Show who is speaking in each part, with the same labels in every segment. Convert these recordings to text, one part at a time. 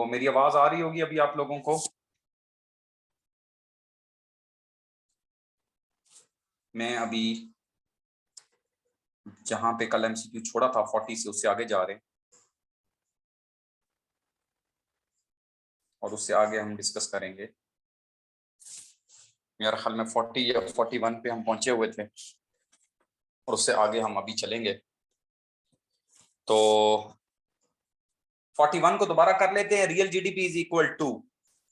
Speaker 1: मेरी आवाज आ रही होगी अभी आप लोगों को। मैं अभी जहां पे कल एमसीक्यू छोड़ा था 40 से उससे आगे जा रहे हैं और उससे आगे हम डिस्कस करेंगे। मेरा ख्याल में 40 या 41 पे हम पहुंचे हुए थे और उससे आगे हम अभी चलेंगे। तो 41 को दोबारा कर लेते हैं। Real GDP is equal to,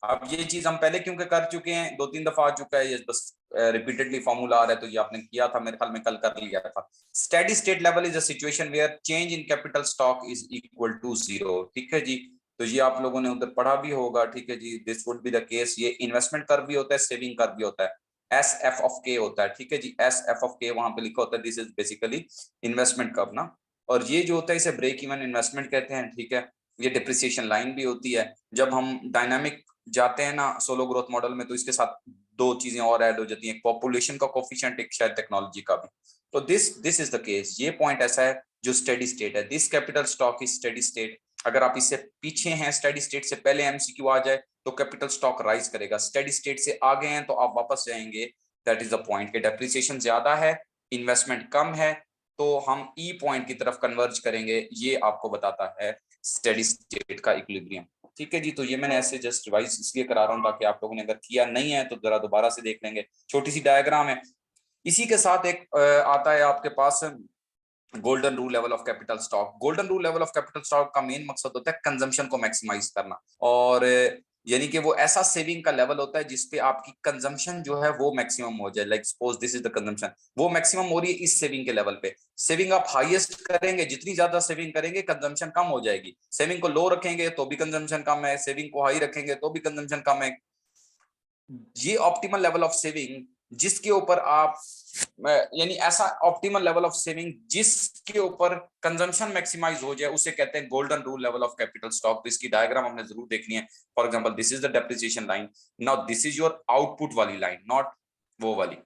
Speaker 1: अब ये चीज हम पहले क्योंकि कर चुके हैं, 2-3 दफा आ चुका है ये, बस रिपीटेडली फॉर्मूला आ रहा है, तो ये आपने किया था मेरे ख्याल में, कल कर लिया था। Steady state level is a situation where change in capital stock is equal to 0। ठीक है जी, तो ये आप लोगों ने उधर पढ़ा भी होगा। ठीक है जी, this would be the case. ये इन्वेस्टमेंट कर्व भी होता है, सेविंग कर्व भी होता है, एस एफ ऑफ के होता है। ठीक है जी, एस एफ ऑफ के वहां पे लिखा होता है, this is basically investment curve ना। और ये जो होता है इसे ब्रेक इवन इन्वेस्टमेंट कहते हैं। ठीक है, ये डिप्रिसिएशन लाइन भी होती है। जब हम डायनामिक जाते हैं ना सोलो ग्रोथ मॉडल में, तो इसके साथ दो चीजें और ऐड हो जाती हैं, पॉपुलेशन का कोफिशिएंट, एक शायद टेक्नोलॉजी का भी। तो दिस इज द केस। ये पॉइंट ऐसा है जो स्टेडी स्टेट है, this capital stock is steady state. अगर आप इससे पीछे हैं, स्टेडी स्टेट से पहले एमसीक्यू आ जाए तो कैपिटल स्टॉक राइज करेगा। स्टेडी स्टेट से आगे हैं तो आप वापस जाएंगे। दैट इज द पॉइंट के डेप्रिसिएशन ज्यादा है, इन्वेस्टमेंट कम है, तो हम ई पॉइंट की तरफ कन्वर्ज करेंगे। ये आपको बताता है स्टेडी स्टेट का इक्विलिब्रियम। ठीक है जी, तो ये मैंने ऐसे जस्ट रिवाइज इसलिए करा रहा हूँ ताकि आप लोगों ने अगर किया नहीं है तो जरा दोबारा से देख लेंगे। छोटी सी डायग्राम है। इसी के साथ एक आता है आपके पास golden rule level of capital stock. Golden rule level of capital stock का मेन मकसद होता है कंजम्पशन को मैक्सिमाइज करना, और यानी कि वो ऐसा सेविंग का लेवल होता है जिसपे आपकी कंजम्पशन जो है वो मैक्सिमम हो जाए। Like suppose this is the consumption, वो मैक्सिमम हो रही है इस सेविंग के लेवल पे। सेविंग आप हाईएस्ट करेंगे, जितनी ज्यादा सेविंग करेंगे कंजम्पशन कम हो जाएगी। सेविंग को लो रखेंगे तो भी कंजम्पशन कम है, सेविंग को हाई रखेंगे तो भी कंजम्पशन कम है। ये ऑप्टिमल लेवल ऑफ सेविंग जिसके ऊपर आप, यानी ऐसा ऑप्टिमल लेवल ऑफ सेविंग जिसके ऊपर कंजम्पशन मैक्सिमाइज हो जाए, उसे कहते हैं golden rule level of capital stock. तो इसकी डायग्राम हमने जरूर देखनी है। For example this is the depreciation line, now this is your output वाली लाइन, नॉट वो वाली,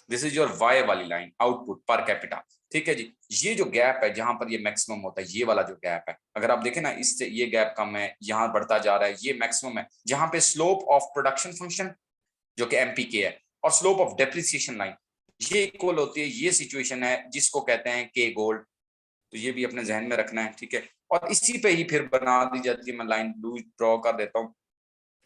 Speaker 1: दिस इज योर वाई वाली लाइन, आउटपुट पर कैपिटा। ठीक है जी, ये जो गैप है जहां पर ये मैक्सिमम होता है, ये वाला जो गैप है, अगर आप देखें ना, इससे ये गैप कम है, यहाँ बढ़ता जा रहा है, ये मैक्सिमम है। जहां पे स्लोप ऑफ प्रोडक्शन फंक्शन जो कि एमपीके है और स्लोप ऑफ डेप्रिसिएशन लाइन ये इक्वल होती है, ये सिचुएशन है जिसको कहते हैं के गोल्ड। तो ये भी अपने जहन में रखना है। ठीक है, और इसी पे ही फिर बना दी जाती है, मैं लाइन ब्लू ड्रॉ कर देता हूँ,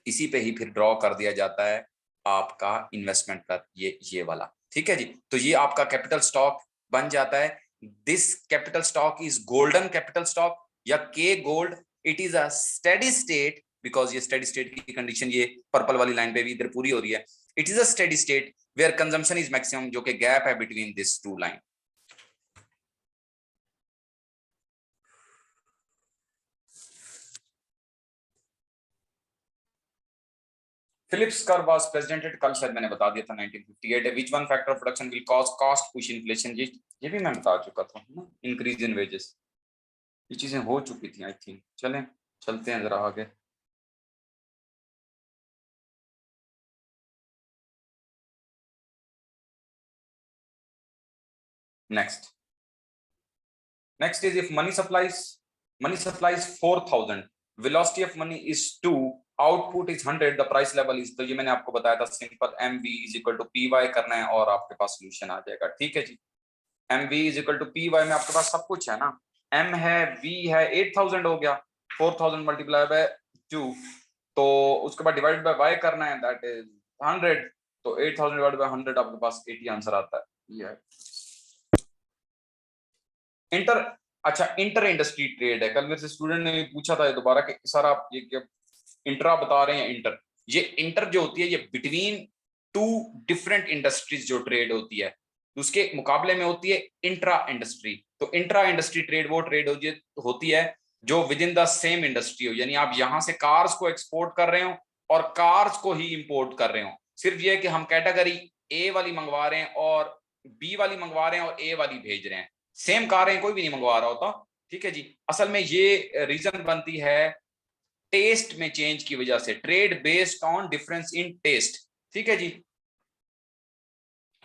Speaker 1: इसी पे ही फिर ड्रॉ कर दिया जाता है आपका इन्वेस्टमेंट का ये वाला। ठीक है जी, तो ये आपका कैपिटल स्टॉक बन जाता है। This capital stock is golden capital stock या K gold. It is a steady state, because ये स्टेडी स्टेट की कंडीशन ये पर्पल वाली लाइन पे भी इधर पूरी हो रही है। It is a steady state where consumption is maximum, जो कि गैप है between this two line. Phillips curve was presented, कल शायद मैंने बता दिया था 1958 है। Which one factor of production will cause cost push inflation? ये भी मैं बता चुका था ना, इंक्रीज इन वेजेस। ये चीजें हो चुकी थी आई थिंक। चलें चलते हैं जरा आगे। Next is if money supplies 4000, velocity of money is 2, output is 100, the price level is, तो ये मैंने आपको बताया था simple M V is equal to P Y करना है और आपके पास सोल्यूशन आ जाएगा। ठीक है जी, M V is equal to P Y में आपके पास सब कुछ है ना, एम है, वी है, 8000 हो गया, 4000 मल्टीप्लाई बाय 2, तो उसके बाद डिवाइड बाय वाई करना है, दैट इज 100, तो 8000 डिवाइड बाय 100 आपके पास 80 आंसर आता है। ये है इंटर, अच्छा इंटर इंडस्ट्री ट्रेड है। कल मेरे से स्टूडेंट ने पूछा था ये दोबारा कि सर आप ये क्या इंट्रा बता रहे हैं इंटर, ये इंटर जो होती है ये बिटवीन टू डिफरेंट इंडस्ट्रीज जो ट्रेड होती है, उसके मुकाबले में होती है इंट्रा इंडस्ट्री। तो इंट्रा इंडस्ट्री ट्रेड वो ट्रेड होती है जो with in the same industry हो, यानी आप यहां से कार्स को एक्सपोर्ट कर रहे हो और कार्स को ही इंपोर्ट कर रहे हो। सिर्फ ये कि हम कैटेगरी ए वाली मंगवा रहे हैं और बी वाली मंगवा रहे हैं और ए वाली भेज रहे हैं, सेम कारें कोई भी नहीं मंगवा रहा होता। ठीक है जी, असल में ये रीजन बनती है टेस्ट में चेंज की वजह से, trade based on difference in taste. ठीक है जी,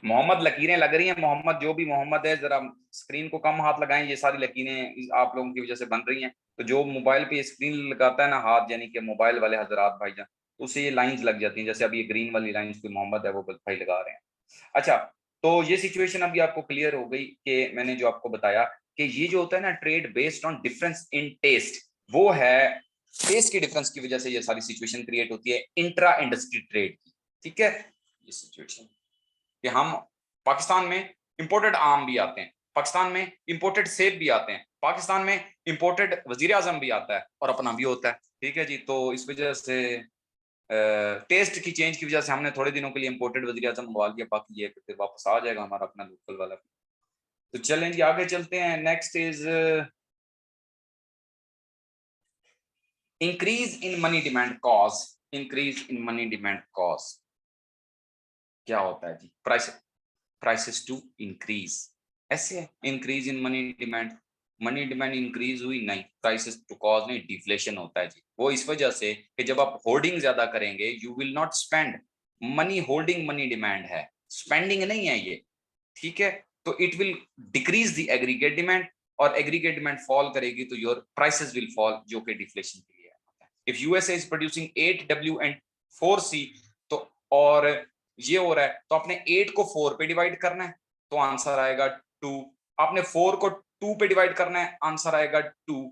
Speaker 1: मोहम्मद लकीरें लग रही हैं, मोहम्मद जो भी मोहम्मद है जरा स्क्रीन को कम हाथ लगाएं, ये सारी लकीरें आप लोगों की वजह से बन रही हैं। तो जो मोबाइल पे स्क्रीन लगाता है ना हाथ, यानी कि मोबाइल वाले हजरात भाईजान, तो उससे ये लाइंस लग जाती हैं, जैसे अभी ये ग्रीन वाली लाइंस कोई मोहम्मद है वो भाई लगा रहे हैं। अच्छा, तो ये सिचुएशन अभी आपको क्लियर हो गई कि मैंने जो आपको बताया कि ये जो होता है ना trade based on difference in taste, वो है टेस्ट की डिफरेंस की वजह से ये सारी सिचुएशन क्रिएट होती है इंट्रा इंडस्ट्री ट्रेड की। ठीक है, ये सिचुएशन कि हम पाकिस्तान में इंपोर्टेड आम भी आते हैं, पाकिस्तान में इंपोर्टेड सेब भी आते हैं, पाकिस्तान में इंपोर्टेड वजीर आजम भी आता है और अपना भी होता है। ठीक है जी, तो इस वजह से टेस्ट की चेंज की वजह से हमने थोड़े दिनों के लिए इंपोर्टेड वजीर आजम मंगवा लिया, बाकी ये फिर वापस आ जाएगा हमारा अपना लोकल वाला। तो चलें जी आगे चलते हैं। Next is increase in money demand cause. Increase in money demand cause क्या होता है जी? प्राइसेस टू इंक्रीज, ऐसे है increase in money demand. Money demand increase हुई नहीं, प्राइसेस टू कॉज नहीं, डिफ्लेशन होता है जी। वो इस वजह से कि जब आप होर्डिंग ज्यादा करेंगे you will not spend money, holding money demand है, स्पेंडिंग नहीं है ये। ठीक है, तो it will decrease the aggregate demand, और एग्रीगेट डिमांड फॉल करेगी तो योर प्राइसेस विल फॉल, जो कि डिफ्लेशन के लिए है। If USA is producing 8W and 4C, तो और ये हो रहा है तो आपने 8 को 4 पे डिवाइड करना है तो आंसर आएगा 2। आपने 4 को 2 पे डिवाइड करना है, आंसर आएगा 2।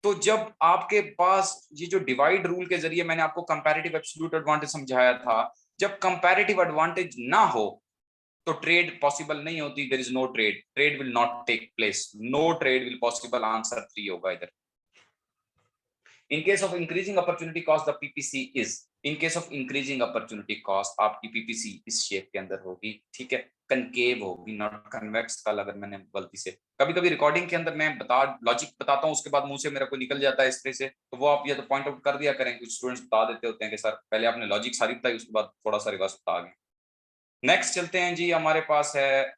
Speaker 1: तो जब आपके पास ये जो डिवाइड रूल के जरिए मैंने आपको कंपैरेटिव एब्सोल्यूट एडवांटेज समझाया था, जब कंपैरेटिव एडवांटेज ना हो तो ट्रेड पॉसिबल नहीं होती। There is no trade, trade will not take place, no trade will possible, answer 3 होगा इधर। In case of increasing opportunity cost the PPC is, in case of increasing opportunity cost आपकी PPC इस shape के अंदर होगी। ठीक है, concave होगी, नॉट कन्वेक्स। कल अगर मैंने गलती से, कभी कभी रिकॉर्डिंग के अंदर मैं लॉजिक बताता हूँ उसके बाद मुंह से मेरा कोई निकल जाता है इस तरह से, तो वो आप ये तो पॉइंट आउट कर दिया करें। कुछ स्टूडेंट्स बता देते होते हैं कि सर पहले आपने लॉजिक सारी बताई उसके बाद थोड़ा सा रिवर्स बता गए। नेक्स्ट चलते हैं जी, हमारे पास है,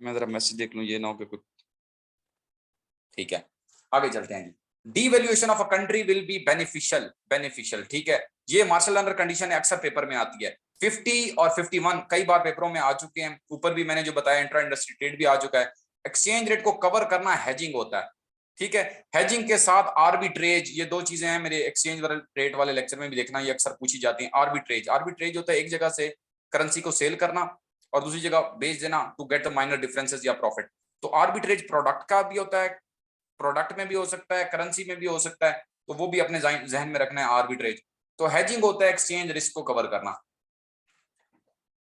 Speaker 1: मैं जरा मैसेज देख लूं ये ना हो कि कुछ, ठीक है आगे चलते हैं जी। Devaluation of a country will be beneficial, beneficial. ठीक है, ये मार्शल अंडर कंडीशन अक्सर पेपर में आती है। 50 और 51 कई बार पेपरों में आ चुके हैं, ऊपर भी मैंने जो बताया इंट्रा इंडस्ट्री ट्रेड भी आ चुका है। एक्सचेंज रेट को कवर करना हैजिंग होता है। ठीक है, हैजिंग के साथ आर्बिट्रेज, ये दो चीजें हैं, मेरे एक्सचेंज रेट वाले लेक्चर में भी देखना, ये अक्सर पूछी जाती हैं। आर्बिट्रेज, आर्बिट्रेज होता है एक जगह से करेंसी को सेल करना और दूसरी जगह बेच देना to get the minor differences या प्रॉफिट। तो आर्बिट्रेज प्रोडक्ट का भी होता है, प्रोडक्ट में भी हो सकता है, करेंसी में भी हो सकता है, तो वो भी अपने जहन में रखना है आर्बिट्रेज। तो हेजिंग होता है एक्सचेंज रिस्क को कवर करना।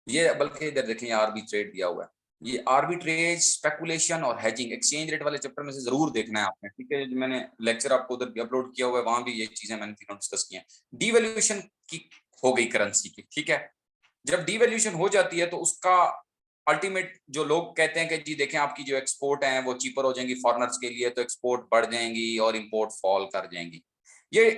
Speaker 1: ये बल्कि इधर देखें आर्बिट्रेट दिया हुआ है, ये आर्बिट्रेज, स्पेकुलेशन और हेजिंग एक्सचेंज रेट वाले चैप्टर में से जरूर देखना है आपने। ठीक है, मैंने लेक्चर आपको उधर भी अपलोड किया हुआ है, वहां भी ये चीजें मैंने तीनों डिस्कस की हैं। डीवैल्यूएशन की हो गई करेंसी की। ठीक है, जब डीवैल्यूएशन हो जाती है तो उसका अल्टीमेट जो लोग कहते हैं कि जी देखें आपकी जो एक्सपोर्ट है वो चीपर हो जाएंगी फॉरेनर्स के लिए, तो एक्सपोर्ट बढ़ जाएंगी और इंपोर्ट फॉल कर जाएंगी। ये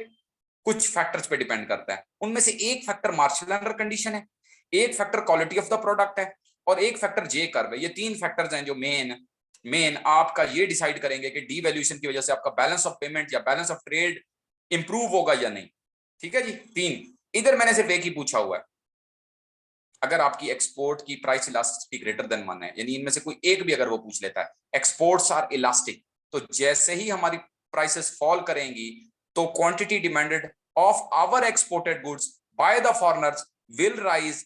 Speaker 1: कुछ फैक्टर्स पे डिपेंड करता है, उनमें से एक फैक्टर मार्शल अंडर कंडीशन है, एक factor quality of the product है, और एक फैक्टर जे कर्व है। ये तीन फैक्टर्स हैं जो मेन मेन आपका ये डिसाइड करेंगे कि डीवैल्यूएशन की वजह से आपका बैलेंस ऑफ पेमेंट या बैलेंस ऑफ ट्रेड इंप्रूव होगा या नहीं। ठीक है जी, तीन। इधर मैंने सिर्फ एक ही पूछा हुआ है, अगर आपकी एक्सपोर्ट की प्राइस इलास्टिसिटी ग्रेटर देन 1 है, यानी इनमें से कोई एक भी अगर वो पूछ लेता है एक्सपोर्ट्स आर इलास्टिक, तो जैसे ही हमारी प्राइसेस फॉल करेंगी तो quantity demanded of our exported goods by the foreigners will rise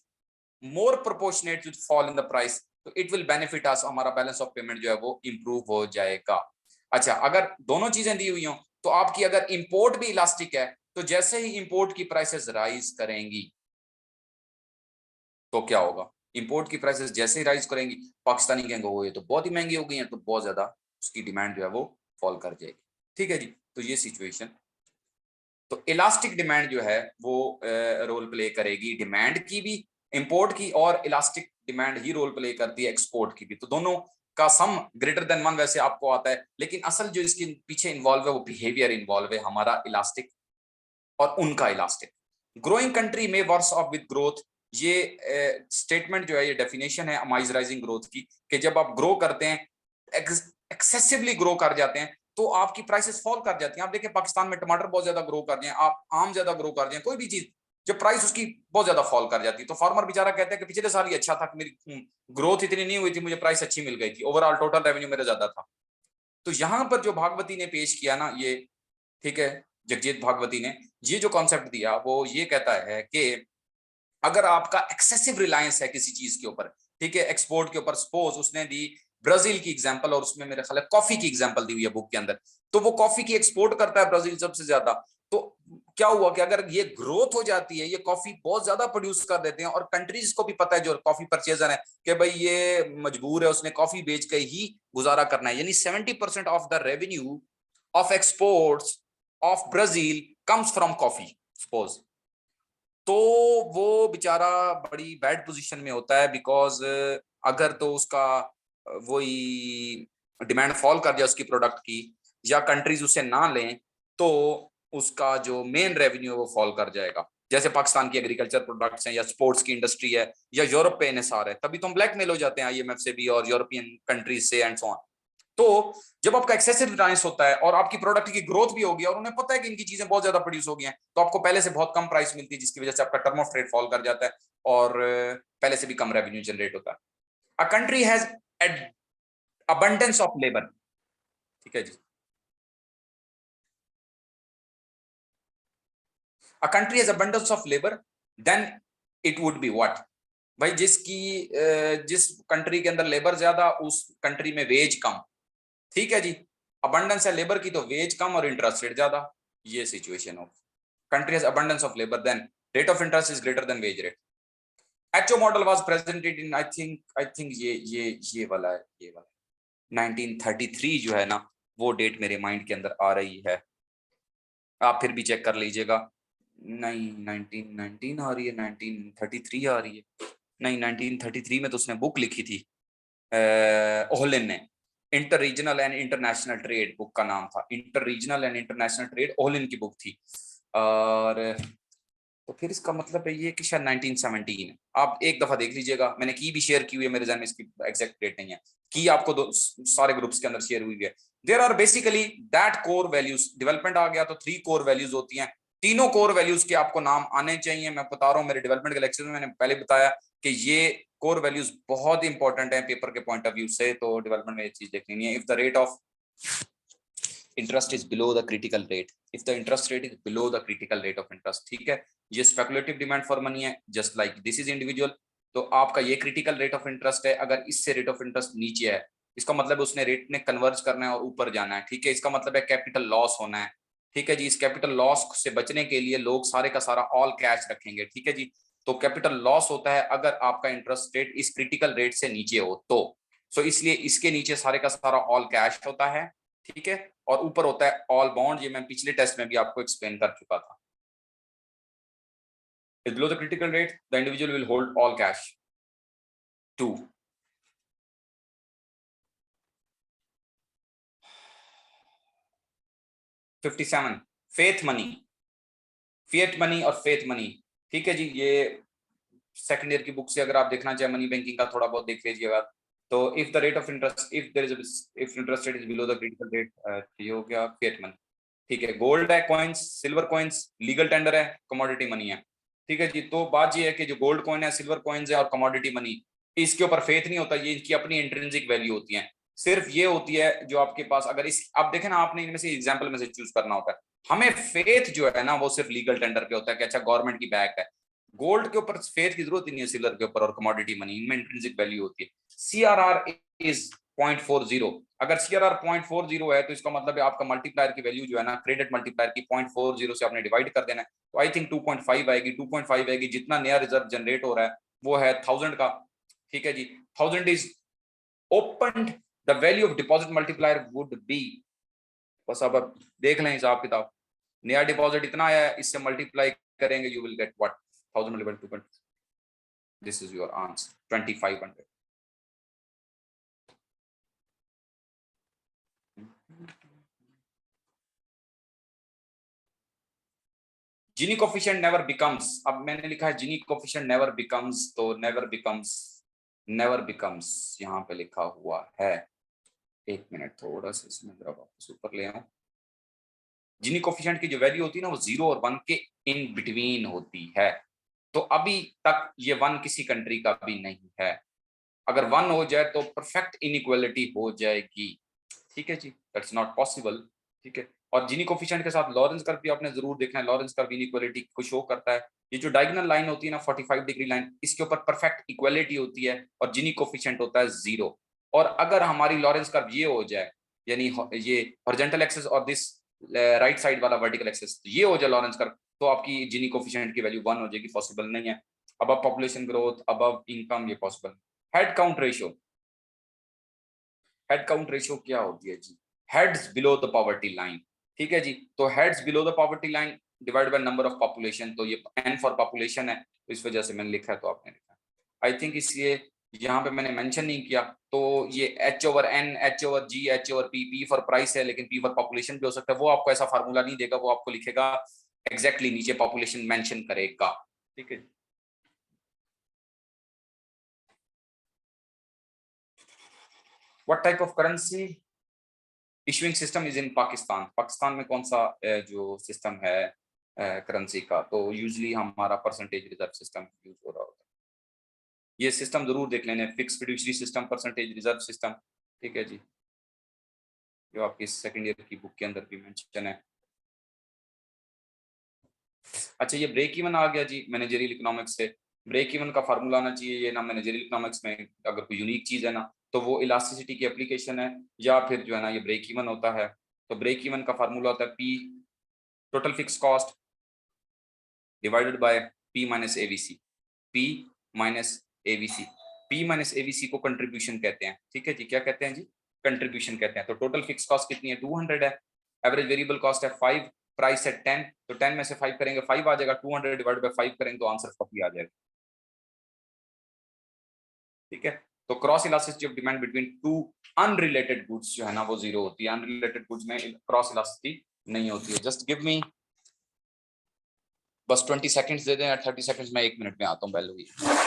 Speaker 1: more proportionate with fall in the price, तो इट विल बेनिफिट अस, हमारा बैलेंस ऑफ पेमेंट जो है वो इंप्रूव हो जाएगा। अच्छा, अगर दोनों चीजें दी हुई हो तो आपकी अगर इंपोर्ट भी इलास्टिक है तो जैसे ही इंपोर्ट की प्राइसेस राइज करेंगी तो क्या होगा, इंपोर्ट की प्राइसेस जैसे ही राइज करेंगी पाकिस्तानी कहेंगे वो ये तो बहुत ही महंगी हो गई है, तो बहुत ज्यादा उसकी डिमांड जो है वो फॉल कर जाएगी। ठीक है जी, तो ये सिचुएशन, तो इलास्टिक डिमांड जो है वो रोल प्ले करेगी डिमांड की भी, इंपोर्ट की, और इलास्टिक डिमांड ही रोल प्ले करती है एक्सपोर्ट की भी। तो दोनों का सम ग्रेटर देन 1 वैसे आपको आता है, लेकिन असल जो इसके पीछे इन्वॉल्व है वो बिहेवियर इन्वॉल्व है, हमारा इलास्टिक और उनका इलास्टिक। ग्रोइंग कंट्री में वर्स ऑफ विद ग्रोथ, ये स्टेटमेंट जो है ये डेफिनेशन है अमाइजराइजिंग ग्रोथ की, कि जब आप ग्रो करते हैं, एक्सेसिवली ग्रो कर जाते हैं तो आपकी प्राइसेस फॉल कर जाती हैं। आप देखिए पाकिस्तान में टमाटर बहुत ज्यादा ग्रो कर रहे हैं, आप आम ज्यादा ग्रो कर रहे हैं, कोई भी चीज जो प्राइस उसकी बहुत ज्यादा फॉल कर जाती है। तो फार्मर बेचारा कहते हैं कि पिछले साल ही अच्छा था, मेरी ग्रोथ इतनी नहीं हुई थी, मुझे प्राइस अच्छी मिल गई थी, ओवरऑल टोटल रेवेन्यू मेरा ज्यादा था। तो यहाँ पर जो भागवती ने पेश किया ना ये, ठीक है, जगजीत भागवती ने ये जो कॉन्सेप्ट दिया वो ये कहता है कि अगर आपका एक्सेसिव रिलायंस है किसी चीज के ऊपर, ठीक है, एक्सपोर्ट के ऊपर, सपोज उसने दी ब्राजील की एग्जांपल और उसमें मेरे ख्याल है कॉफी की एग्जांपल दी हुई है बुक के अंदर, तो वो कॉफी की एक्सपोर्ट करता है ब्राजील सबसे ज्यादा। तो क्या हुआ कि अगर ये ग्रोथ हो जाती है, ये कॉफी बहुत ज्यादा प्रोड्यूस कर देते हैं, और कंट्रीज को भी पता है जो कॉफी परचेजर है कि भाई ये मजबूर है, उसने कॉफी बेच के ही गुजारा करना है, यानी 70% of the revenue of exports of Brazil comes from coffee suppose. तो वो बेचारा बड़ी बैड पोजीशन में होता है, बिकॉज अगर तो उसका वही डिमांड फॉल कर जाए उसकी प्रोडक्ट की, या कंट्रीज उसे ना लें, तो उसका जो मेन रेवेन्यू है वो फॉल कर जाएगा। जैसे पाकिस्तान की एग्रीकल्चर प्रोडक्ट्स हैं या स्पोर्ट्स की इंडस्ट्री है या यूरोप पे इन्हिसार है, तभी तो हम ब्लैकमेल हो जाते हैं आईएमएफ से भी और यूरोपियन कंट्रीज से एंड सो ऑन। तो जब आपका एक्सेसिव रिलायंस होता है और आपकी प्रोडक्ट की ग्रोथ भी होगी और उन्हें पता है कि इनकी चीजें बहुत ज्यादा प्रोड्यूस हो गई हैं, तो आपको पहले से बहुत कम प्राइस मिलती है, जिसकी वजह से आपका टर्म ऑफ ट्रेड फॉल कर जाता है और पहले से भी कम रेवेन्यू जनरेट होता है। A country has abundance of labour, ठीक है जी, a country has abundance of labour, then it would be what, भाई जिस कंट्री के अंदर लेबर ज्यादा उस कंट्री में वेज कम, ठीक है जी। अबंडेंस है लेबर की तो वेज कम और इंटरेस्ट रेट ज्यादा, ये situation of country has abundance of labour, then rate of interest is greater than wage rate. HO model was presented in I think ये वाला है, ये वाला 1933 जो है ना, वो डेट मेरे माइंड के अंदर आ रही है, आप फिर भी चेक कर लीजिएगा। नहीं 1919 आ रही है, 1933 आ रही है, नहीं 1933 में तो उसने बुक लिखी थी ओहलिन ने, inter regional and international trade book का नाम था, inter regional and international trade Ohlin की बुक थी। और तो फिर इसका मतलब है ये कि शायद 1917 है, आप एक दफा देख लीजिएगा, मैंने की भी शेयर की हुई है, मेरे जहन में इसकी एग्जैक्ट डेट नहीं है, की आपको सारे ग्रुप्स के अंदर शेयर हुई है। There are basically that core values, development आ गया तो 3 कोर वैल्यूज होती हैं, तीनों कोर वैल्यूज के आपको नाम आने चाहिए। मैं बता रहा हूँ मेरे डेवलपमेंट के लेक्चर में मैंने पहले बताया कि ये कोर वैल्यूज बहुत इंपॉर्टेंट है पेपर के पॉइंट ऑफ व्यू से, तो डेवलपमेंट में ये चीज देखनी है। If the rate of interest is below the critical rate, if the interest rate is below the critical rate of interest, ठीक है, ये स्पेकुलेटिव डिमांड फॉर मनी है, just like this is individual. तो आपका ये क्रिटिकल रेट ऑफ इंटरेस्ट है, अगर इससे रेट ऑफ इंटरेस्ट नीचे है, इसका मतलब उसने रेट ने कन्वर्ज करना है और ऊपर जाना है, ठीक है, इसका मतलब है कैपिटल लॉस होना है, ठीक है जी। इस कैपिटल लॉस से बचने के लिए लोग सारे का सारा ऑल कैश रखेंगे, ठीक है जी। तो कैपिटल लॉस होता है अगर आपका इंटरेस्ट रेट इस क्रिटिकल रेट से नीचे हो तो, सो इसलिए इसके नीचे सारे का सारा ऑल कैश होता है, ठीक है, और ऊपर होता है ऑल बॉन्ड, ये मैं पिछले टेस्ट में भी आपको एक्सप्लेन कर चुका था। Below the critical rate, the individual will hold all cash. 2. $57 faith money, fiat money और फेथ मनी, ठीक है जी। ये सेकंड ईयर की बुक से अगर आप देखना चाहे मनी बैंकिंग का थोड़ा बहुत देख लीजिएगा। तो if the rate of interest, if there is, if interest rate is below the critical rate, ये हो गया फिएट मनी, ठीक है। गोल्ड है, coins, silver coins, legal tender है, कमोडिटी मनी है, ठीक है जी। तो बात ये है कि जो गोल्ड कॉइन है, सिल्वर कॉइन्स है और कमोडिटी मनी, इसके ऊपर फेथ नहीं होता, ये इनकी अपनी इंट्रिंसिक वैल्यू होती है। सिर्फ ये होती है जो आपके पास, अगर इस आप देखें ना, आपने इनमें से एग्जाम्पल में से चूज करना होता है। हमें फेथ जो है ना वो सिर्फ लीगल टेंडर पे होता है कि अच्छा गवर्नमेंट की बैक है। गोल्ड के ऊपर फेथ की जरूरत ही नहीं है, सिल्वर के ऊपर और कमोडिटी मनी, इनमें इंट्रिंसिक वैल्यू होती है। सीआरआर इज 0.40, अगर सीआरआर 0.40 है तो इसका मतलब है आपका मल्टीप्लायर की वैल्यू जो है ना, क्रेडिट मल्टीप्लायर की 0.40 से आपने डिवाइड कर देना है, तो आई थिंक 2.5 आएगी, 2.5 आएगी। जितना नया रिजर्व जनरेट हो रहा है वो है 1000 का, ठीक है जी। 1000 is open, the value of deposit multiplier would be, बस अब आप देख लें हिसाब किताब, नया डिपॉजिट इतना आया है, इससे मल्टीप्लाई करेंगे, you will get what, 1000 multiply 2, this is your answer 2500। Gini coefficient never becomes, अब मैंने लिखा है जीनी कोफिशिएंट नेवर बिकम्स, तो नेवर बिकम्स, नेवर बिकम्स यहाँ पे लिखा हुआ है, एक मिनट थोड़ा सा इसमें जरा वापस ऊपर ले आऊं। जिनी कोफिशिएंट की जो वैल्यू होती है ना वो 0 और 1 के इन बिटवीन होती है। तो अभी तक ये 1 किसी कंट्री का भी नहीं है। अगर 1 हो जाए तो परफेक्ट इनइक्वालिटी हो जाएगी। ठीक है जी, दैट्स नॉट पॉसिबल। ठीक है, और जिनी कोफिशिएंट के साथ लॉरेंस कर्व भी आपने जरूर देखना है। लॉरेंस कर्व इनइक्वालिटी को शो करता है। ये जो डायगोनल लाइन होती है ना 45 डिग्री लाइन, इसके ऊपर परफेक्ट इक्वालिटी होती है और जिनी कोफिशिएंट होता है 0। और अगर हमारी लॉरेंस कर्व ये हो जाए, यानी ये हॉरिजॉन्टल एक्सिस और दिस राइट साइड वाला वर्टिकल एक्सिस ये हो जाए लॉरेंस कर्व, तो आपकी जिनी कोफिशिएंट की वैल्यू 1 हो जाएगी। पॉसिबल नहीं है। अब पॉपुलेशन ग्रोथ, अब इनकम, ये possible. Head count ratio, head count ratio क्या होती है जी? Heads below the poverty line. ठीक है जी, तो heads below the poverty line divide by number of population, तो ये n फॉर पॉपुलेशन है, तो इस वजह से मैंने लिखा है, तो आपने लिखा। आई थिंक इसलिए यहाँ पे मैंने मेंशन नहीं किया, तो ये h over n, h over g, h over p, p for price है, लेकिन p फॉर पॉपुलेशन भी हो सकता है। वो आपको ऐसा फार्मूला नहीं देगा, वो आपको लिखेगा एग्जैक्टली नीचे पॉपुलेशन मेंशन करेगा। ठीक है, what type of currency issuing system is in Pakistan? Pakistan में कौन सा जो सिस्टम है करेंसी का, तो यूजली हमारा परसेंटेज रिजर्व सिस्टम यूज हो रहा होता है। ये सिस्टम जरूर देख लेने, fix fiduciary system, percentage reserve system. ठीक है जी, जो आपकी सेकंड ईयर की बुक के अंदर भी मेंशन है। अच्छा, ये ब्रेक इवन आ गया जी मैनेजरियल इकोनॉमिक्स से। ब्रेक इवन का फार्मूला आना चाहिए, ये ना मैनेजरियल इकोनॉमिक्स में अगर कोई यूनिक चीज है ना, तो वो इलास्टिसिटी की एप्लीकेशन है, या फिर जो है ना ये ब्रेक इवन होता है। तो ब्रेक इवन का फार्मूला होता है P total fix cost divided by P minus AVC. P minus AVC, P minus AVC को कंट्रीब्यूशन कहते हैं। ठीक है जी, क्या कहते हैं जी? कंट्रीब्यूशन कहते हैं। तो टोटल फिक्स कॉस्ट कितनी है? 200 है। एवरेज वेरिएबल कॉस्ट है 5, प्राइस है 10, तो 10 में से 5 करेंगे 5 आ जाएगा, 200 डिवाइड बाय 5 करेंगे तो आंसर 40 आ जाएगा। ठीक है, तो cross elasticity of demand between two unrelated goods जो है ना वो 0 होती है। अनरिलेटेड गुड्स में क्रॉस इलास्टिसिटी नहीं होती है। जस्ट गिव मी बस 20 सेकंड्स दे दें, या 30 सेकंड्स में 1 मिनट में आता हूँ पहले ही।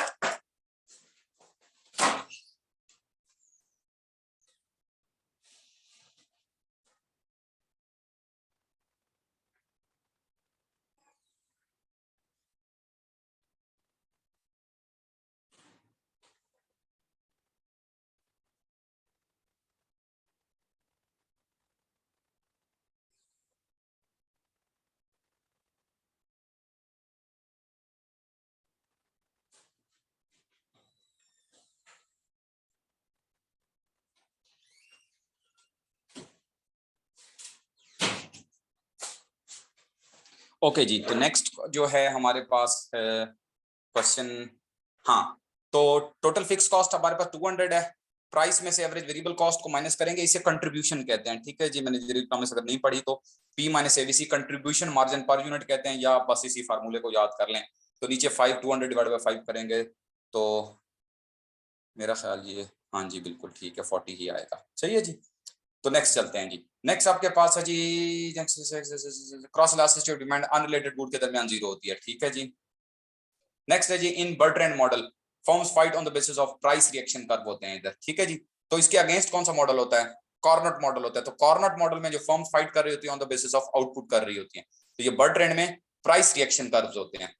Speaker 1: ओके जी, तो नेक्स्ट जो है हमारे पास क्वेश्चन। हाँ, तो टोटल फिक्स कॉस्ट हमारे पास 200 है। प्राइस में से एवरेज वेरिएबल कॉस्ट को माइनस करेंगे, इसे कंट्रीब्यूशन कहते हैं। ठीक है जी, मैंने इकोनॉमिक्स अगर नहीं पढ़ी तो P minus AVC contribution margin per unit कहते हैं, या बस इसी फार्मूले को याद कर लें। तो नीचे 5 200 डिवाइड बाय 5 करेंगे तो मेरा ख्याल ये, हाँ जी बिल्कुल ठीक है, 40 ही आएगा। सही है जी, तो नेक्स्ट चलते हैं जी। नेक्स्ट आपके पास है जी cross elasticity of demand unrelated good के दरमियान 0 होती है। ठीक है जी, नेक्स्ट है जी in Bertrand model firms fight on the basis of price reaction curve होते हैं इधर। ठीक है जी, तो इसके अगेंस्ट कौन सा मॉडल होता है? कॉर्नट मॉडल होता है। तो कॉर्नट मॉडल में जो फॉर्म्स फाइट कर रही होती है on the basis of output कर रही होती है, तो ये बर्ट्रैंड में प्राइस रिएक्शन कर्व्स होते हैं।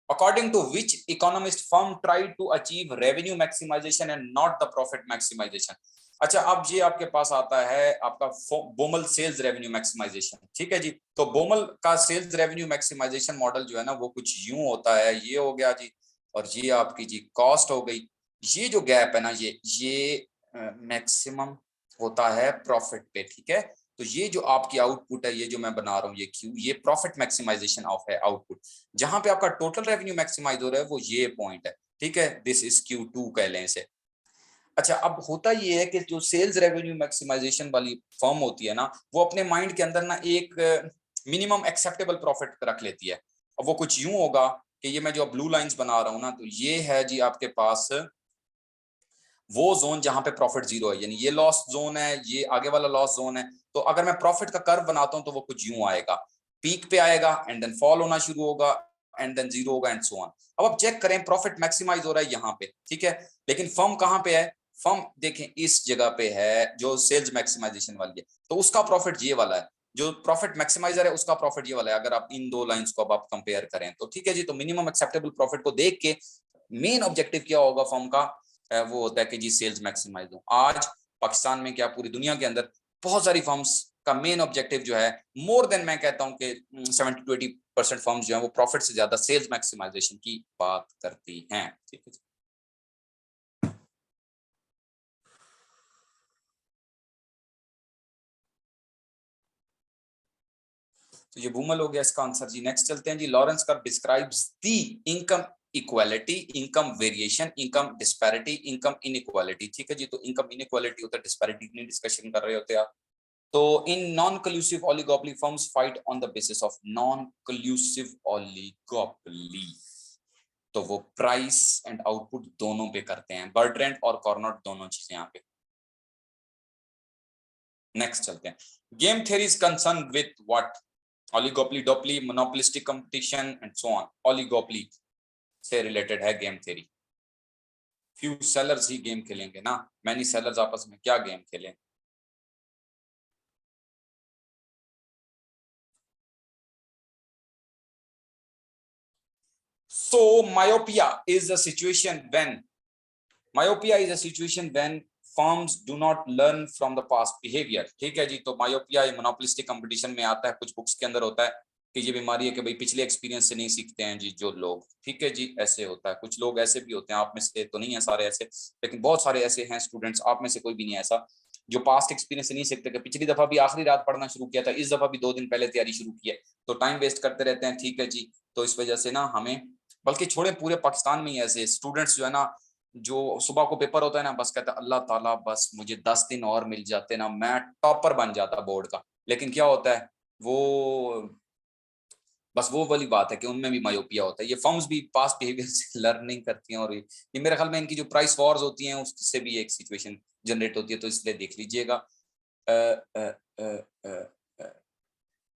Speaker 1: According to which economist firm tried to achieve revenue maximization and not the profit maximization? अच्छा, अब ये आपके पास आता है आपका बोमल सेल्स रेवेन्यू मैक्सिमाइजेशन। ठीक है जी, तो बोमल का सेल्स रेवेन्यू मैक्सिमाइजेशन मॉडल जो है ना वो कुछ यूं होता है, ये हो गया जी, और ये आपकी जी कॉस्ट हो गई। ये जो गैप है ना ये मैक्सिमम होता है प्रॉफिट पे। ठीक है, तो ये जो आपकी आउटपुट है, ये जो मैं बना रहा हूँ ये क्यू, ये प्रॉफिट मैक्सिमाइजेशन ऑफ है आउटपुट। जहां पे आपका टोटल रेवेन्यू मैक्सिमाइज हो रहा है वो ये पॉइंट है। ठीक है, दिस इज Q2 कह लें इसे। अच्छा, अब होता ये है कि जो सेल्स रेवेन्यू मैक्सिमाइजेशन वाली फर्म होती है ना, वो अपने माइंड के अंदर ना एक मिनिमम एक्सेप्टेबल प्रॉफिट रख लेती है। अब वो कुछ यूं होगा कि ये मैं जो ब्लू लाइंस बना रहा हूँ ना, तो ये है जी आपके पास वो जोन जहां पे प्रॉफिट 0 है, यानी ये लॉस जोन है, ये आगे वाला लॉस जोन है। तो अगर मैं प्रॉफिट का कर्व बनाता हूं तो वो कुछ यूं आएगा, पीक पे आएगा एंड देन फॉल होना शुरू होगा एंड देन 0 होगा एंड सो ऑन। अब आप चेक करें, प्रॉफिट मैक्सिमाइज हो रहा है यहाँ पे। ठीक है, लेकिन फर्म कहां पे है? फर्म देखें इस जगह पे है जो सेल्स मैक्सिमाइजेशन वाली है, तो उसका प्रॉफिट ये वाला है, जो प्रॉफिट मैक्सिमाइजर है उसका प्रॉफिट ये वाला है। अगर आप इन दो लाइंस को अब आप कंपेयर करें तो ठीक है जी। तो मिनिमम एक्सेप्टेबल प्रॉफिट को देख के मेन ऑब्जेक्टिव क्या होगा फर्म का, वो होता है कि जी सेल्स मैक्सिमाइज हो। आज पाकिस्तान में क्या पूरी दुनिया के अंदर बहुत सारी फर्म्स का मेन ऑब्जेक्टिव जो है, मोर देन मैं कहता हूं कि 70 to 80% फर्म्स जो है वो प्रॉफिट से ज्यादा सेल्स मैक्सिमाइजेशन की बात करती हैं। ठीक है। तो ये बूमल हो गया इसका आंसर जी। नेक्स्ट चलते हैं जी। Lorenz curve describes the income equality, income variation, income disparity, income inequality. ठीक है जी। तो इनकम इनइक्वालिटी होता है, डिस्पैरिटी की डिस्कशन कर रहे होते हैं आप। तो in non collusive oligopoly firms fight on the basis of non collusive oligopoly, तो वो प्राइस एंड आउटपुट दोनों पे करते हैं। बर्ट्रैंड और कॉर्नट दोनों चीजें यहाँ पे। नेक्स्ट चलते हैं। Game theory is concern with what? Oligopoly, duopoly, monopolistic competition and so on. Oligopoly से रिलेटेड है गेम थ्योरी। फ्यू सेलर्स ही गेम खेलेंगे ना, मैनी सेलर्स आपस में क्या गेम खेलें। So myopia is a situation when firms do not learn from the past behavior। ठीक है जी। तो मायोपिया ये मोनोपोलिस्टिक कंपटीशन में आता है, कुछ बुक्स के अंदर होता है कि ये बीमारी है कि भाई पिछले एक्सपीरियंस से नहीं सीखते हैं जी जो लोग। ठीक है जी, ऐसे होता है। कुछ लोग ऐसे भी होते हैं, आप में से तो नहीं है सारे ऐसे, लेकिन बहुत सारे ऐसे हैं स्टूडेंट्स, आप में से कोई भी नहीं है ऐसा जो पास्ट एक्सपीरियंस से नहीं सीखते कि पिछली दफा भी आखिरी रात पढ़ना शुरू किया था, इस दफा भी 2 दिन पहले तैयारी शुरू की है, तो टाइम वेस्ट करते रहते हैं। ठीक है जी। तो इस वजह से ना हमें, बल्कि छोड़े पूरे पाकिस्तान में ही ऐसे स्टूडेंट्स जो है ना, जो सुबह को पेपर होता है ना, बस कहता है अल्लाह ताला बस मुझे 10 दिन और मिल जाते ना, मैं टॉपर बन जाता बोर्ड का। लेकिन क्या होता है, वो बस वो वाली बात है कि उनमें भी मायोपिया होता है। ये फर्म्स भी पास्ट बिहेवियर से लर्निंग करती हैं, और ये मेरे ख्याल में इनकी जो प्राइस वॉर्स होती हैं उससे भी एक सिचुएशन जनरेट होती है, तो इसलिए देख लीजिएगा। अ, अ, अ, अ, अ,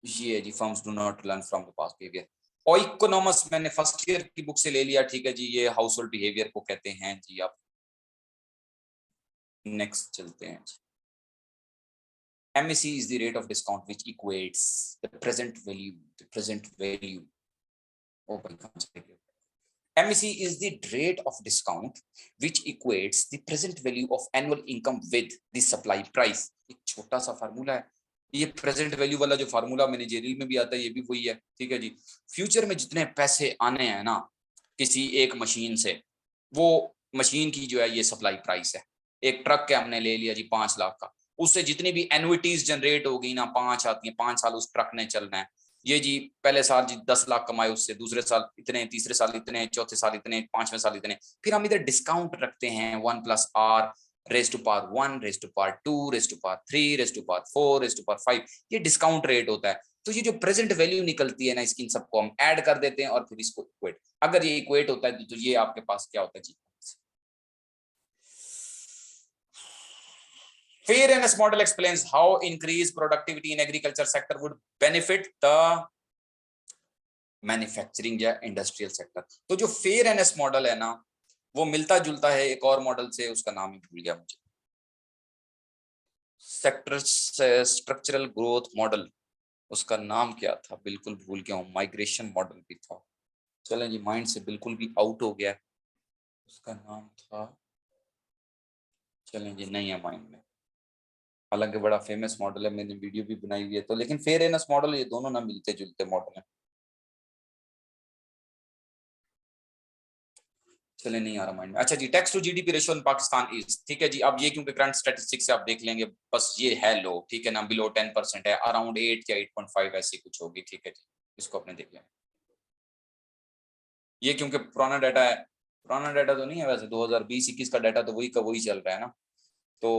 Speaker 1: ये है जी, firms do not learn from the past behaviour. और इकोनॉमिक्स मैंने फर्स्ट ईयर की बुक से ले लिया। ठीक है जी, ये हाउस होल्ड बिहेवियर को कहते हैं जी आप। नेक्स्ट चलते हैं। MAC is the rate of discount which equates the present value. The present value. Oh my God. MAC is the rate of discount which equates the present value of annual income with the supply price. एक छोटा सा formula है ये। Present value वाला जो formula मैंने जेरील में भी आता है, ये भी वही है। ठीक है जी। फ्यूचर में जितने पैसे आने हैं ना किसी एक मशीन से, वो मशीन की जो है ये सप्लाई प्राइस है। एक ट्रक के हमने ले लिया जी 5 लाख का, उससे जितनी भी एनुइटीज जनरेट होगी ना, 5 आती है, 5 साल उस ट्रक ने चलना है। ये जी पहले साल जी 10 लाख कमाए, उससे दूसरे साल इतने, तीसरे साल इतने, चौथे साल इतने, 5वें साल इतने। फिर हम इधर डिस्काउंट रखते हैं 1+r raise to power 1, raise to power 2, raise to power 3, raise to power 4, raise to power 5। ये डिस्काउंट रेट होता है। तो ये जो प्रेजेंट वैल्यू निकलती है ना, इसकी सबको हम ऐड कर देते हैं और फिर इसको इक्वेट, अगर ये इक्वेट होता है तो ये आपके पास क्या होता है जी। Fairness model explains how increased productivity in agriculture sector would benefit the manufacturing या इंडस्ट्रियल सेक्टर। तो जो फेयरनेस मॉडल है ना, वो मिलता जुलता है एक और मॉडल से, उसका नाम ही भूल गया मुझे। सेक्टर स्ट्रक्चरल ग्रोथ मॉडल, उसका नाम क्या था, बिल्कुल भूल गया हूँ। माइग्रेशन मॉडल भी था, चलें जी, माइंड से बिल्कुल भी आउट हो गया। उसका नाम था, चलें जी, नहीं है माइंड में। हालांकि बड़ा फेमस मॉडल है, मैंने वीडियो भी बनाई हुई है तो। लेकिन फेयरनेस मॉडल, ये दोनों ना मिलते जुलते मॉडल है। चले नहीं आ रहा माइंड में। अच्छा जी, tax to GDP ratio in Pakistan is, ठीक है जी। अब ये क्योंकि करंट स्टैटिस्टिक्स से आप देख लेंगे, बस ये है लो, ठीक है ना, बिलो 10% है, अराउंड 8 या 8.5 ऐसी कुछ होगी। ठीक है जी, इसको अपने देख लें। ये क्योंकि पुराना डाटा है, पुराना डाटा तो नहीं है वैसे, 2020-21 का डाटा तो वही का वही चल रहा है ना। तो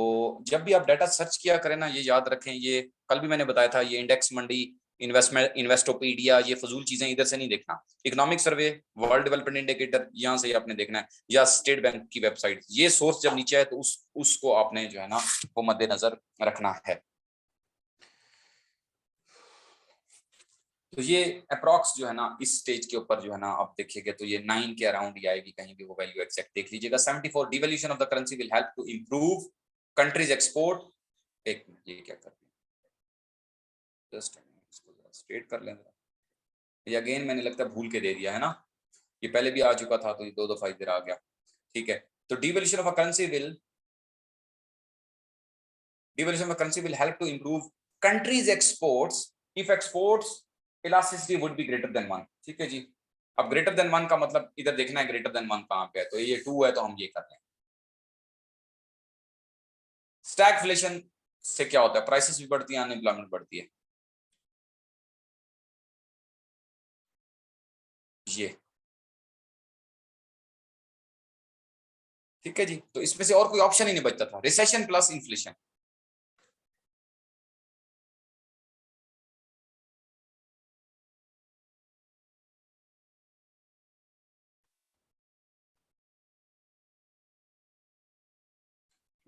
Speaker 1: जब भी आप डाटा सर्च किया करें ना, ये याद रखें, ये कल भी मैंने बताया था, ये इंडेक्स मंडी, इन्वेस्टमेंट, इन्वेस्टोपीडिया, ये फजूल चीजें इधर से नहीं देखना। Economic survey, world development indicator, यहाँ से आपने देखना है, या स्टेट बैंक की वेबसाइट। ये सोर्स जब नीचे है तो उसको आपने जो है ना वो मद्देनजर रखना है। तो ये अप्रॉक्स जो है ना इस स्टेज के ऊपर जो है ना आप देखिएगा तो ये 9 के अराउंड ही आएगी, कहीं भी वो वैल्यू एग्जैक्ट देख लीजिएगा। 74 devaluation of the currency will help to improve country's export. एक मिनट, ये क्या कर रही है, जस्ट इसको स्ट्रेट कर लें। ये अगेन मैंने लगता है भूल के दे दिया है ना, ये पहले भी आ चुका था तो ये दो दफा इधर आ गया। ठीक है, तो devaluation of a currency will help to improve countries exports if exports elasticity would be greater than 1। ठीक है जी, अब ग्रेटर देन 1 का मतलब इधर देखना है ग्रेटर देन 1 कहां पे है, तो ये 2 है तो हम ये कर रहे हैं। स्टैगफ्लेशन से क्या होता है, प्राइसेस भी बढ़ती है, अनएम्प्लॉयमेंट बढ़ती है। ये ठीक है जी, तो इसमें से और कोई ऑप्शन ही नहीं बचता था, recession plus inflation.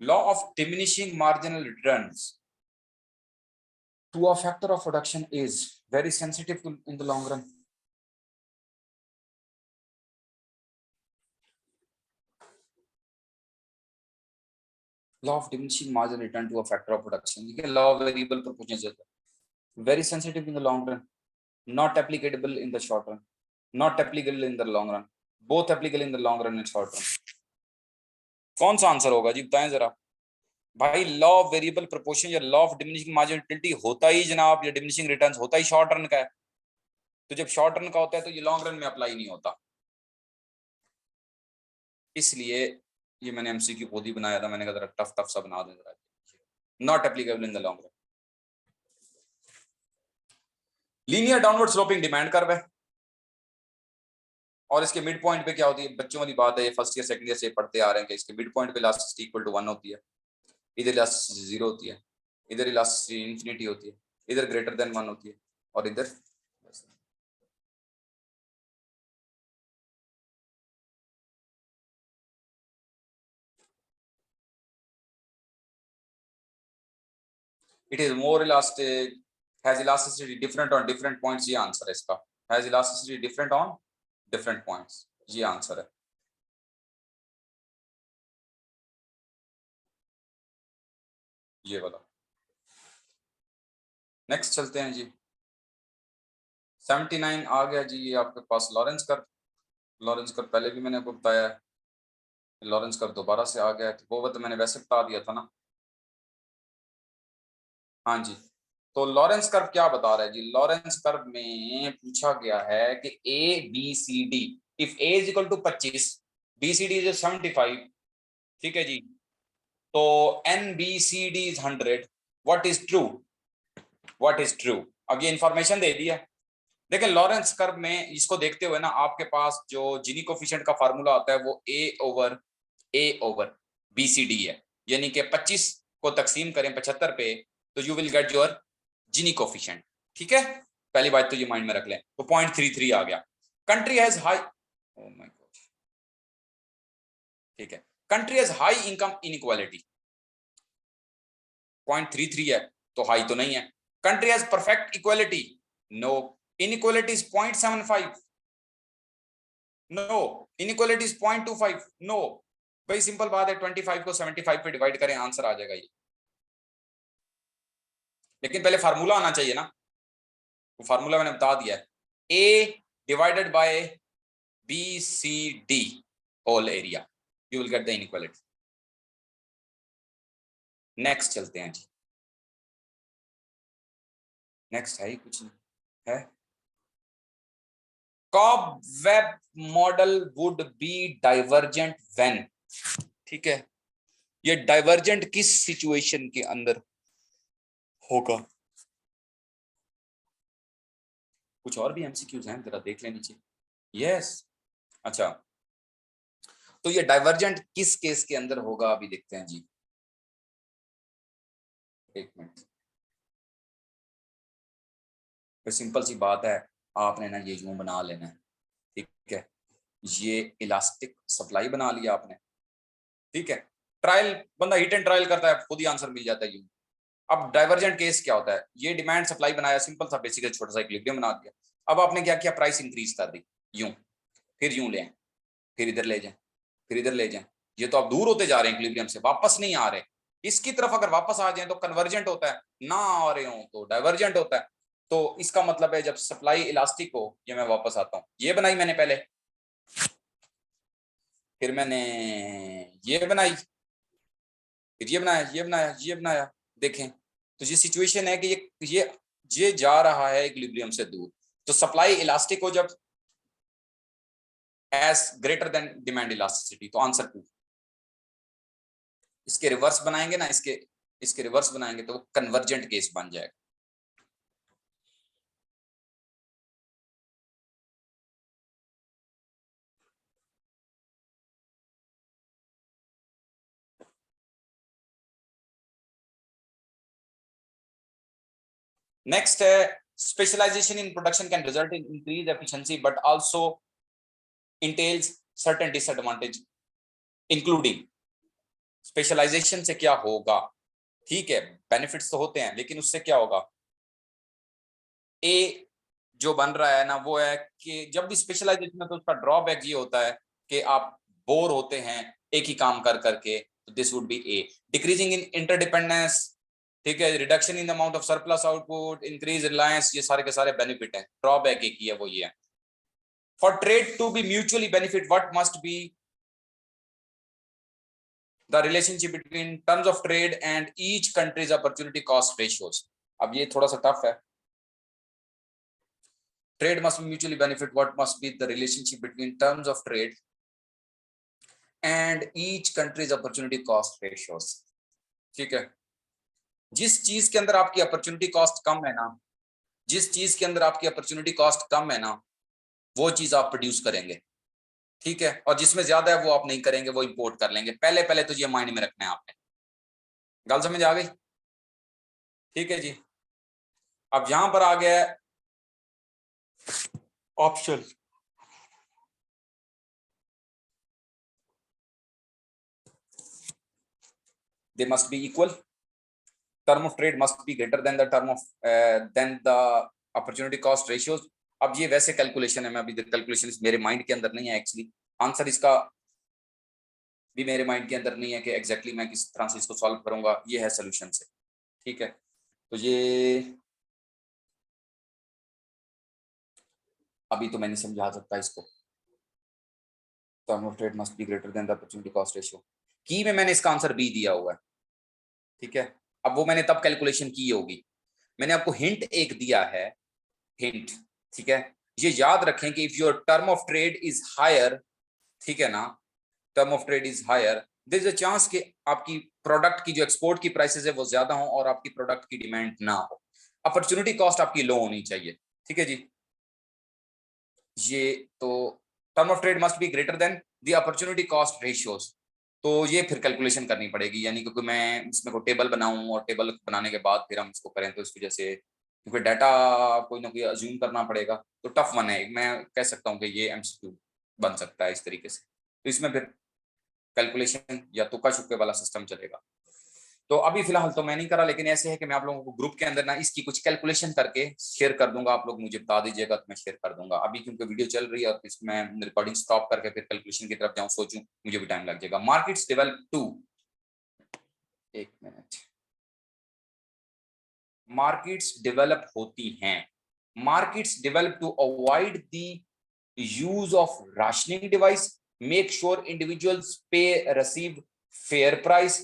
Speaker 1: Law of diminishing marginal returns to a factor of production is very sensitive in the long run। Law of diminishing margin return to a factor of production, ये law of variable proportion, very sensitive in the long run, not applicable in the short run, not applicable in the long run, both applicable in the long run and short run। कौन सा answer होगा जी बताएं जरा भाई। Law of variable proportion या law of diminishing margin utility होता ही जनाब, या डिमिनिशिंग रिटर्न्स होता ही शॉर्ट रन का है, तो जब शॉर्ट रन का होता है तो ये लॉन्ग रन में अप्लाई नहीं होता। इसलिए ये मैंने एमसीक्यू खुद ही बनाया था, मैंने कहा जरा टफ टफ सा बना दूं जरा। Not applicable in the long run. Linear downward sloping demand curve है, और इसके मिड पॉइंट पे क्या होती है, बच्चों वाली बात है, ये फर्स्ट ईयर सेकंड ईयर से पढ़ते आ रहे हैं कि इसके मिड पॉइंट पे इलास्टिसिटी इक्वल टू 1 होती है, इधर इलास्टिसिटी 0 होती है, इधर इलास्टिसिटी इंफिनिटी होती है, इधर ग्रेटर देन 1 होती है, और इधर it is more elastic, has elasticity different on different points, ये आंसर है इसका। Has elasticity different on different points, ये आंसर है। ये वाला। नेक्स्ट चलते हैं जी। 79 आ गया जी, ये आपके पास लॉरेंस कर्व। लॉरेंस कर्व पहले भी मैंने आपको बताया है, लॉरेंस कर्व दोबारा से आ गया है, तो वो तो मैंने वैसे बता दिया था ना। हाँ जी, तो लॉरेंस कर्व क्या बता रहा है जी, लॉरेंस कर्व में पूछा गया है कि A B C D, if A is equal to 25, B C D is 75, ठीक है जी, तो and B C D is 100, what is true, what is true. अब ये इंफॉर्मेशन दे दिया। देखिए लॉरेंस कर्व में इसको देखते हुए ना आपके पास जो जीनी कोफिशिएंट का फार्मूला आता है वो ए ओवर बी सी डी है, यानी कि 25 को तकसीम करें 75 पे तो you will get your Gini coefficient. ठीक है, पहली बात तो ये माइंड में रख लें, तो 0.33 आ गया। Country has high, oh my God, ठीक है, country has high income inequality, 0.33 है तो हाई तो नहीं है। Country has perfect equality, no, inequality is 0.75, no, inequality is 0.25, no. भाई सिंपल बात है, 25 को 75 पे डिवाइड करें आंसर आ जाएगा ये, लेकिन पहले फार्मूला आना चाहिए ना, वो फार्मूला मैंने बता दिया है, A divided by B C D whole area, you will get the inequality. Next चलते हैं जी, नेक्स्ट है ही कुछ नहीं है। Cobweb model would be divergent when, ठीक है, ये डाइवर्जेंट किस सिचुएशन के अंदर होगा। कुछ और भी एमसीक्यूज हैं, जरा देख लेनी चाहिए। यस, अच्छा, तो ये डाइवर्जेंट किस केस के अंदर होगा अभी देखते हैं जी, एक मिनट। तो सिंपल सी बात है, आपने ना ये यूं बना लेना है, ठीक है, ये इलास्टिक सप्लाई बना लिया आपने, ठीक है, ट्रायल, बंदा हिट एंड ट्रायल करता है खुद ही आंसर मिल जाता है यूं, अब डाइवर्जेंट केस क्या होता है, ये डिमांड सप्लाई बनाया, सिंपल सा बेसिकली छोटा सा इक्विलिब्रियम बना दिया। अब आपने क्या किया, प्राइस इंक्रीज कर दी, यूं फिर यूं ले, फिर इधर ले जाए, फिर इधर ले जाए, ये तो आप दूर होते जा रहे हैं इक्विलिब्रियम से, वापस नहीं आ रहे। इसकी तरफ अगर वापस आ जाए तो कन्वर्जेंट होता है, ना आ रहे हो तो डाइवर्जेंट होता है। तो इसका मतलब है जब सप्लाई इलास्टिक हो, ये मैं वापस आता हूं, ये बनाई मैंने पहले, फिर मैंने ये बनाई, फिर ये बनाया, ये बनाया, ये बनाया। देखें तो ये सिचुएशन है कि ये जा रहा है इक्विलिब्रियम से दूर। तो सप्लाई इलास्टिक हो जब is greater than demand elasticity, तो आंसर 2। इसके रिवर्स बनाएंगे ना, इसके रिवर्स बनाएंगे तो वो कन्वर्जेंट केस बन जाएगा। नेक्स्ट है specialisation in production can result in increase efficiency but also entails certain disadvantage including. Specialisation से क्या होगा, ठीक है बेनिफिट्स तो होते हैं, लेकिन उससे क्या होगा, ए जो बन रहा है ना वो है कि जब भी स्पेशलाइजेशन है तो उसका ड्रॉबैक ये होता है कि आप बोर होते हैं एक ही काम कर करके, तो this would B A. Decreasing in interdependence, ठीक है, reduction in the amount of surplus output, increase Reliance, ये सारे के सारे बेनिफिट हैं। ड्रॉबैक एक ही है, वो ये है। For trade to be mutually benefit what must be the relationship between terms of trade and each country's opportunity cost ratios. अब ये थोड़ा सा टफ है। Trade must be mutually benefit. What must be the relationship between terms of trade and each country's opportunity cost ratios? ठीक है, जिस चीज के अंदर आपकी अपॉर्चुनिटी कॉस्ट कम है ना, जिस चीज के अंदर आपकी अपॉर्चुनिटी कॉस्ट कम है ना, वो चीज आप प्रोड्यूस करेंगे, ठीक है, और जिसमें ज्यादा है वो आप नहीं करेंगे, वो इंपोर्ट कर लेंगे। पहले पहले तो ये माइंड में रखना है आपने। गल समझ आ गई? ठीक है जी। अब यहां पर आ गया option, they must be equal, term of trade must be greater than the term of than the opportunity cost ratios। अब ये वैसे कैलकुलेशन है, मैं अभी कैलकुलेशन मेरे माइंड के अंदर नहीं है एक्चुअली, आंसर इसका भी मेरे माइंड के अंदर नहीं है कि एग्जैक्टली मैं किस तरह से इसको सॉल्व करूंगा, ये है सोल्यूशन से, ठीक है। तो ये अभी तो मैं नहीं समझा सकता इसको, term of trade must be greater than the opportunity cost ratio, की में मैंने इसका आंसर बी दिया हुआ है, ठीक है। अब वो मैंने तब कैलकुलेशन की होगी, मैंने आपको हिंट एक दिया है, हिंट, ठीक है। ये याद रखें कि if your term of trade is higher, ठीक है ना, term of trade is higher, there is a chance कि आपकी प्रोडक्ट की जो एक्सपोर्ट की प्राइसेस है वो ज्यादा हो और आपकी प्रोडक्ट की डिमांड ना हो। अपॉर्चुनिटी कॉस्ट आपकी लो होनी चाहिए, ठीक है जी। ये तो term of trade must be greater than the opportunity cost ratios, तो ये फिर कैलकुलेशन करनी पड़ेगी, यानी क्योंकि मैं इसमें को टेबल बनाऊं और टेबल बनाने के बाद फिर हम इसको करें, तो इस वजह से क्योंकि डाटा कोई ना कोई अज्यूम करना पड़ेगा, तो टफ वन है। मैं कह सकता हूँ कि ये एमसीक्यू बन सकता है इस तरीके से, तो इसमें फिर कैलकुलेशन या तुक्का छुक्के वाला सिस्टम चलेगा। तो अभी फिलहाल तो मैं नहीं करा, लेकिन ऐसे है कि मैं आप लोगों को ग्रुप के अंदर ना इसकी कुछ कैलकुलेशन करके शेयर कर दूंगा, आप लोग मुझे बता दीजिएगा तो मैं शेयर कर दूंगा। अभी क्योंकि वीडियो चल रही है और इसमें मैं रिकॉर्डिंग स्टॉप करके फिर कैलकुलेशन की तरफ जाऊं सोचूं, मुझे भी टाइम लग जाएगा। मार्केट्स डेवलप टू, एक मिनट, मार्केट्स डेवलप होती हैं, markets develop to avoid the use of rationing device, make sure individuals pay receive fair price,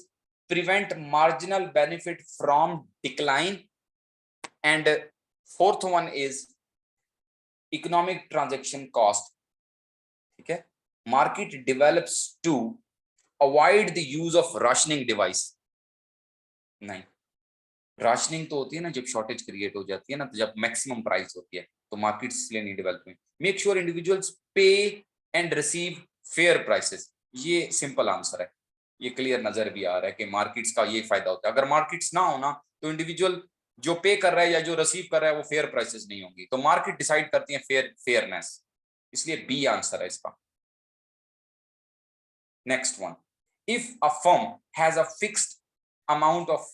Speaker 1: prevent marginal benefit from decline, and fourth one is economic transaction cost, ठीक है। market develops to avoid the use of rationing device, नहीं, rationing तो होती है ना जब shortage create हो जाती है ना, तो जब मैक्सिमम प्राइस होती है, तो मार्केट्स इसलिए नहीं डेवलप हुई। मेक श्योर इंडिविजुअल्स पे एंड रिसीव फेयर प्राइसेस, ये सिंपल आंसर है, ये क्लियर नजर भी आ रहा है कि मार्केट्स का ये फायदा होता है। अगर मार्केट्स ना हो ना तो इंडिविजुअल जो पे कर रहा है या जो रिसीव कर रहा है वो फेयर प्राइसेस नहीं होंगी, तो मार्केट डिसाइड करती है फेयरनेस, इसलिए बी आंसर है इसका। Next one, if a firm has a fixed amount of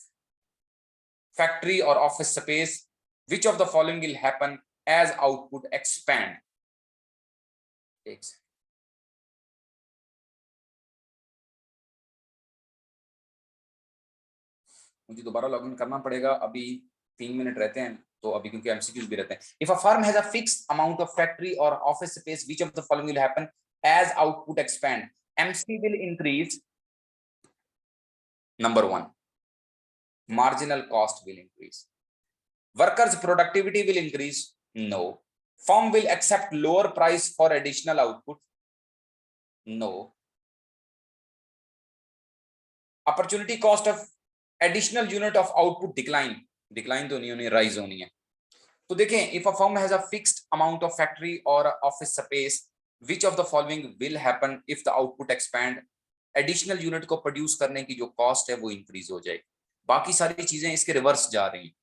Speaker 1: factory or office space, which of the following will happen as output expand? मुझे दोबारा लॉगिन करना पड़ेगा, अभी 3 मिनट रहते हैं तो अभी, क्योंकि एमसीक्यूज भी रहते हैं. If a firm has a fixed amount of factory और office space, which of the following will happen as output expand? MC will increase. Number 1, marginal cost will increase. Workers productivity will increase. No. Firm will accept lower price for additional output. No. Opportunity cost of additional unit of output decline तो नहीं होनी, rise होनी है. तो देखें, if a firm has a fixed amount of factory और office space, which of the following will happen if the output expand? Additional unit को produce करने की जो कॉस्ट है वो इंक्रीज हो जाएगी. बाकी सारी चीजें इसके रिवर्स जा रही हैं.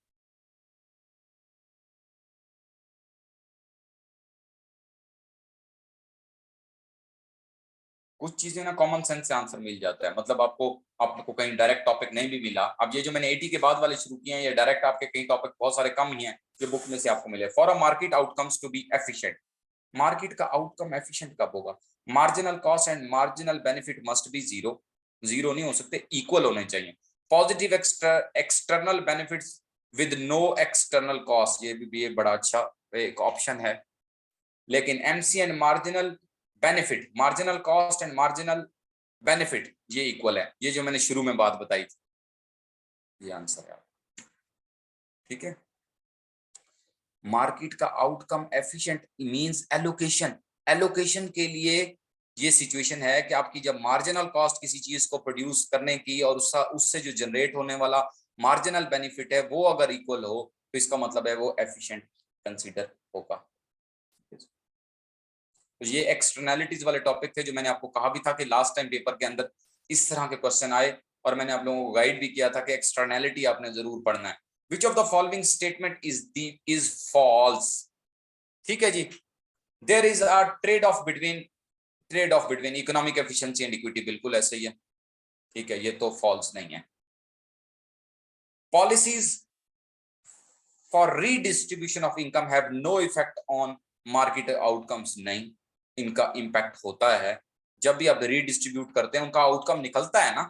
Speaker 1: कुछ चीजें ना कॉमन सेंस से आंसर मिल जाता है, मतलब आपको कहीं डायरेक्ट टॉपिक नहीं भी मिला. अब ये जो मैंने 80 के बाद वाले शुरू किए हैं, ये डायरेक्ट आपके कई टॉपिक बहुत सारे कम ही हैं जो बुक में से आपको मिले. For a market outcomes to be efficient, market का आउटकम एफिशिएंट कब होगा? Marginal cost and marginal benefit must be zero. Zero नहीं हो सकते, इक्वल होने चाहिए. Positive external benefits with no external cost, ये भी एक बड़ा अच्छा एक ऑप्शन है. लेकिन MC and marginal benefit, marginal cost and marginal benefit, ये इक्वल है. ये जो मैंने शुरू में बात बताई थी, ये आंसर है. ठीक है. मार्केट का outcome efficient means allocation. Allocation के लिए ये सिचुएशन है कि आपकी जब मार्जिनल कॉस्ट किसी चीज को प्रोड्यूस करने की और उससे जो जनरेट होने वाला मार्जिनल बेनिफिट है वो अगर इक्वल हो, तो इसका मतलब है वो एफिशिएंट कंसीडर होगा. तो ये एक्सटर्नैलिटीज वाले टॉपिक थे जो मैंने आपको कहा भी था कि लास्ट टाइम पेपर के अंदर इस तरह के क्वेश्चन आए, और मैंने आप लोगों को गाइड भी किया था कि एक्सटर्नैलिटी आपने जरूर पढ़ना है. Which of the following statement is false? ठीक है जी. There is a trade off between economic efficiency and equity, बिल्कुल ऐसे ही है. ठीक है, ये तो false नहीं है. Policies for redistribution of income have no effect on market outcomes, नहीं, इनका इम्पैक्ट होता है. जब भी आप रीडिस्ट्रीब्यूट करते हैं उनका आउटकम निकलता है ना,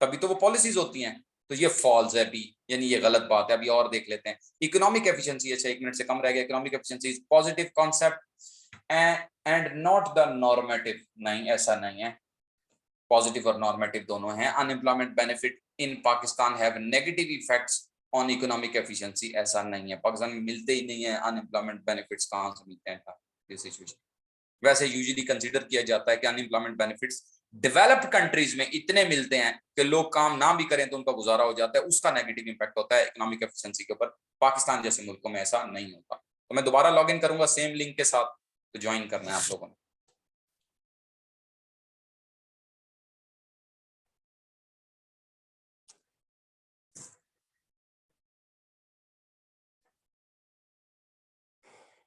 Speaker 1: तभी तो वो पॉलिसीज होती हैं. तो ये फॉल्स है बी, यानी ये गलत बात है. अभी और देख लेते हैं. इकोनॉमिक एफिशिएंसी, अच्छा 1 मिनट से कम रह गया. Economic efficiency is positive concept and not the normative, नहीं ऐसा नहीं है. पॉजिटिव और नॉर्मेटिव दोनों हैं. Unemployment benefit in Pakistan have negative effects on economic efficiency, ऐसा नहीं है. पाकिस्तान में मिलते ही नहीं है अनएम्प्लॉयमेंट बेनिफिट्स, कहां से मिलते हैं ये सिचुएशन. वैसे यूजुअली कंसीडर किया जाता है कि अनएम्प्लॉयमेंट बेनिफिट्स डेवलप्ड कंट्रीज में इतने मिलते हैं कि लोग काम ना भी करें तो उनका गुजारा हो जाता है. उसका नेगेटिव इंपैक्ट होता है इकोनॉमिक एफिशिएंसी के ऊपर. पाकिस्तान जैसे मुल्कों में ऐसा नहीं होता. तो मैं दोबारा लॉग इन करूंगा सेम लिंक के साथ, तो ज्वाइन करना है आप लोगों ने.